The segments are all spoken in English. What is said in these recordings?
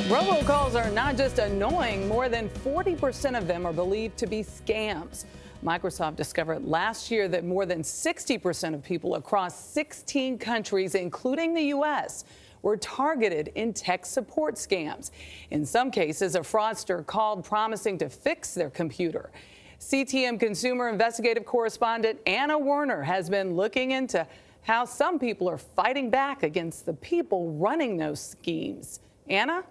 Robocalls are not just annoying, more than 40% of them are believed to be scams. Microsoft discovered last year that more than 60% of people across 16 countries, including the U.S., were targeted in tech support scams. In some cases, a fraudster called promising to fix their computer. CTM consumer investigative correspondent Anna Werner has been looking into how some people are fighting back against the people running those schemes. Anna?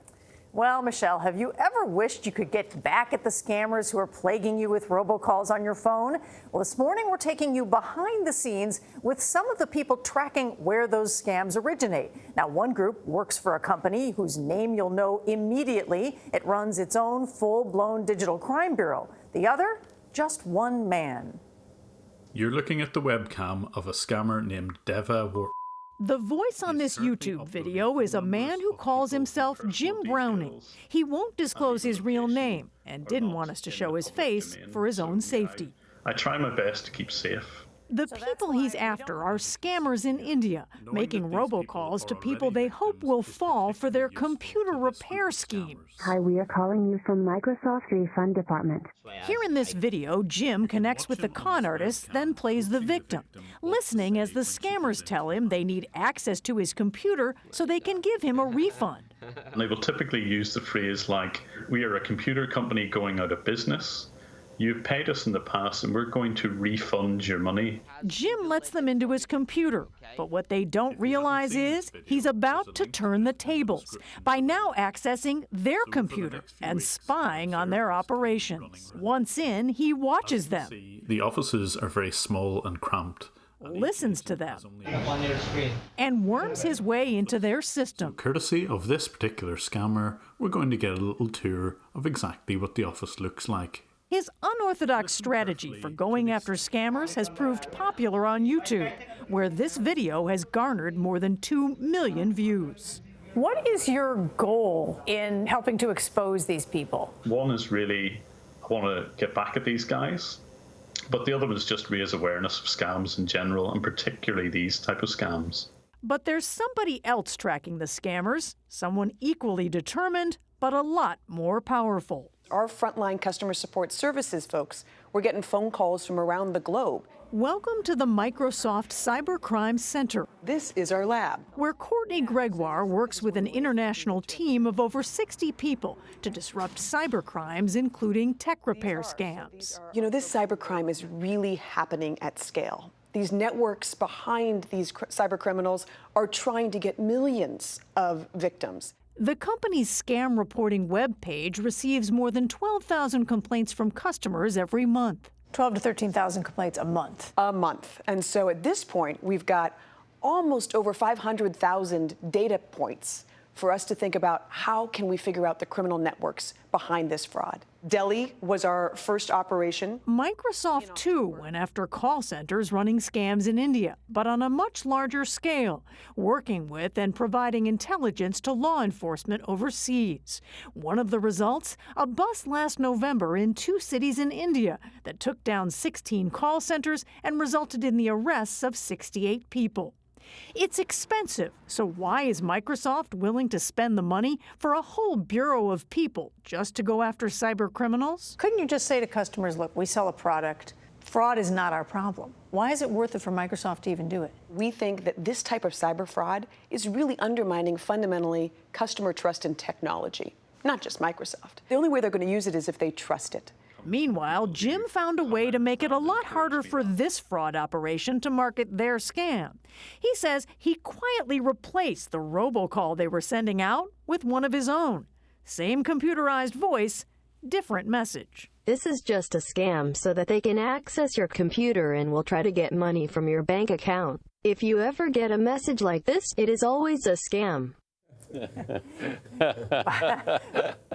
Well, Michelle, have you ever wished you could get back at the scammers who are plaguing you with robocalls on your phone? Well, this morning we're taking you behind the scenes with some of the people tracking where those scams originate. Now, one group works for a company whose name you'll know immediately. It runs its own full-blown digital crime bureau. The other, just one man. You're looking at the webcam of a scammer named Deva War. The voice on this YouTube video is a man who calls himself Jim Browning. He won't disclose his real name and didn't want us to show his face for his own safety. I try my best to keep safe. The people he's after are scammers in India, making robocalls to people they hope will fall for their computer repair schemes. Hi, we are calling you from Microsoft's refund department. Here in this video, Jim connects with the con artist, then plays the victim, listening as the scammers tell him they need access to his computer so they can give him a refund. And they will typically use the phrase like, we are a computer company going out of business. You've paid us in the past and we're going to refund your money. Jim lets them into his computer, but what they don't realize is he's about to turn the tables by now accessing their computer and spying on their operations. Once in, he watches them. The offices are very small and cramped. Listens to them, and worms his way into their system. Courtesy of this particular scammer, we're going to get a little tour of exactly what the office looks like. His unorthodox strategy for going after scammers has proved popular on YouTube, where this video has garnered more than 2 million views. What is your goal in helping to expose these people? One is really, I want to get back at these guys. But the other one is just raise awareness of scams in general, and particularly these type of scams. But there's somebody else tracking the scammers, someone equally determined, but a lot more powerful. Our frontline customer support services folks, we're getting phone calls from around the globe. Welcome to the Microsoft Cybercrime Center. This is our lab, where Courtney Gregoire works with an international team of over 60 people to disrupt cybercrimes, including tech repair scams. You know, this cybercrime is really happening at scale. These networks behind these cybercriminals are trying to get millions of victims. The company's scam reporting webpage receives more than 12,000 complaints from customers every month. 12 to 13,000 complaints a month. A month. And so at this point, we've got almost over 500,000 data points for us to think about how can we figure out the criminal networks behind this fraud. Delhi was our first operation. Microsoft, too, went after call centers running scams in India, but on a much larger scale, working with and providing intelligence to law enforcement overseas. One of the results, a bust last November in 2 cities in India that took down 16 call centers and resulted in the arrests of 68 people. It's expensive, so why is Microsoft willing to spend the money for a whole bureau of people just to go after cyber criminals? Couldn't you just say to customers, look, we sell a product. Fraud is not our problem. Why is it worth it for Microsoft to even do it? We think that this type of cyber fraud is really undermining fundamentally customer trust in technology, not just Microsoft. The only way they're going to use it is if they trust it. Meanwhile, Jim found a way to make it a lot harder for this fraud operation to market their scam. He says he quietly replaced the robocall they were sending out with one of his own. Same computerized voice, different message. This is just a scam so that they can access your computer and will try to get money from your bank account. If you ever get a message like this, it is always a scam.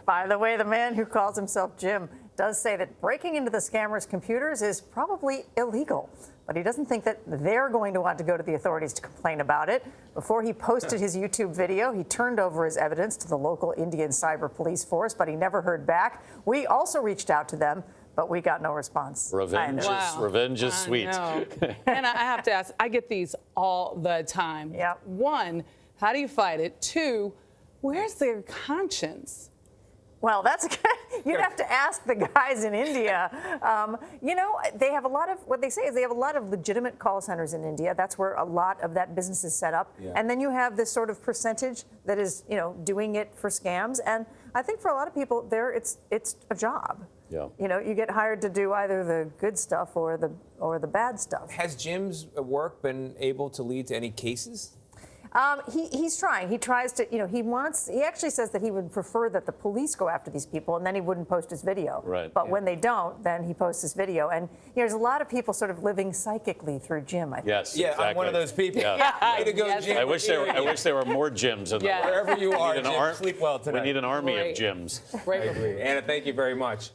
By the way, the man who calls himself Jim does say that breaking into the scammers' computers is probably illegal, but he doesn't think that they're going to want to go to the authorities to complain about it. Before he posted his YouTube video, he turned over his evidence to the local Indian cyber police force, but he never heard back. We also reached out to them, but we got no response. Revenge is sweet. And I have to ask, I get these all the time. Yep. One, how do you fight it? Two, where's their conscience? Well, you'd have to ask the guys in India. You know, they have a lot of, what they say is they have a lot of legitimate call centers in India. That's where a lot of that business is set up. Yeah. And then you have this sort of percentage that is, you know, doing it for scams. And I think for a lot of people there, it's a job. Yeah. You know, you get hired to do either the good stuff or the bad stuff. Has Jim's work been able to lead to any cases? He's trying. He tries to, you know, he actually says that he would prefer that the police go after these people and then he wouldn't post his video. Right. But when they don't, then he posts his video. And there's a lot of people sort of living psychically through Jim, I think. Yes, yeah, exactly. I'm one of those people. Yeah. Way to go, Yes. Jim. I wish there were more Jims in the world. Wherever you are, Jim, sleep well tonight. We need an army Great. of Jims. I agree. Anna, thank you very much.